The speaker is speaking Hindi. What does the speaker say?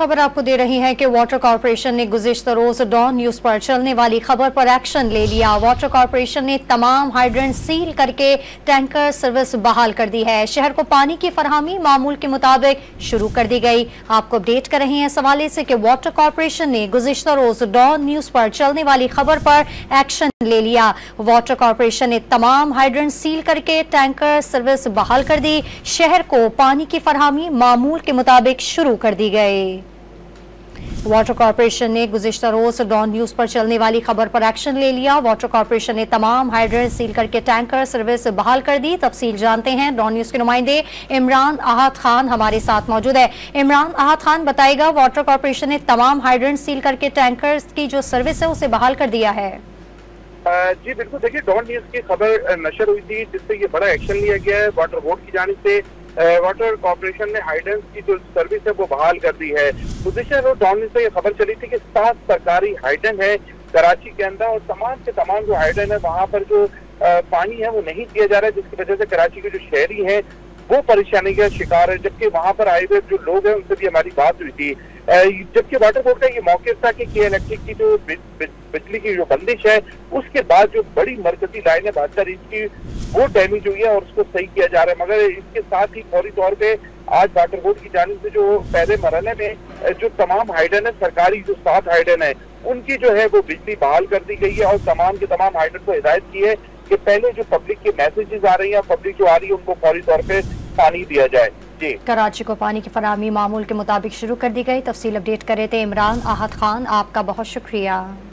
खबर आपको दे रही है कि वाटर कॉर्पोरेशन ने गुज़िश्ता रोज डॉन न्यूज पर चलने वाली खबर पर एक्शन ले लिया। वाटर कॉर्पोरेशन ने तमाम हाइड्रेंट सील करके टैंकर सर्विस बहाल कर दी है। शहर को पानी की फरहमी मामूल के मुताबिक शुरू कर दी गई। आपको अपडेट कर रहे हैं इस हवाले से कि वाटर कॉर्पोरेशन ने गुज़िश्ता रोज डॉन न्यूज पर चलने वाली खबर पर एक्शन ले लिया। वाटर कॉर्पोरेशन ने तमाम हाइड्रेंट सील करके टैंकर सर्विस बहाल कर दी। शहर को पानी की फरहमी मामूल के मुताबिक शुरू कर दी गई। वाटर कॉर्पोरेशन ने गुज़िश्ता रोज डॉन न्यूज पर चलने वाली खबर पर एक्शन ले लिया। वाटर कॉर्पोरेशन ने तमाम हाइड्रेंट सील करके टैंकर सर्विस बहाल कर दी। तफसील जानते हैं, डॉन न्यूज के नुमाइंदे इमरान अहद खान हमारे साथ मौजूद है। इमरान अहद खान बताएगा, वाटर कॉर्पोरेशन ने तमाम हाइड्रेंट सील करके टैंकर की जो सर्विस है उसे बहाल कर दिया है। जी बिल्कुल, देखिए डॉन न्यूज की खबर नशर हुई थी जिससे ये बड़ा एक्शन लिया गया है। वाटर बोर्ड की जानिब से वाटर कॉर्पोरेशन ने हाइड्रेंट की जो सर्विस है वो बहाल कर दी है। गुज़िश्ता रोज डॉन न्यूज से ये खबर चली थी कि 7 सरकारी हाइड्रेंट है कराची के अंदर और तमाम के तमाम जो हाइड्रेंट है वहाँ पर जो पानी है वो नहीं दिया जा रहा है, जिसकी वजह से कराची के जो शहरी हैं वो परेशानी का शिकार है। जबकि वहाँ पर आए हुए जो लोग हैं उनसे भी हमारी बात हुई थी। जबकि वाटर बोर्ड का ये मौके था कि इलेक्ट्रिक की जो बिजली की जो बंदिश है उसके बाद जो बड़ी मरकजी लाइन है 72 इंच की वो डैमेज हुई है और उसको सही किया जा रहा है। मगर इसके साथ ही फौरी तौर पे आज वाटर बोर्ड की जानिब से जो पहले मरहले में जो तमाम हाइड्रेंट है सरकारी जो 7 हाइड्रेंट है उनकी जो है वो बिजली बहाल कर दी गई है और तमाम के तमाम हाइड्रेंट को हिदायत की है कि पहले जो पब्लिक के मैसेजेस आ रही है, पब्लिक जो आ रही है उनको फौरी तौर पे पानी दिया जाए। जी, कराची को पानी की फराहमी मामूल के मुताबिक शुरू कर दी गई। तफसील अपडेट कर रहे थे इमरान अहद खान, आपका बहुत शुक्रिया।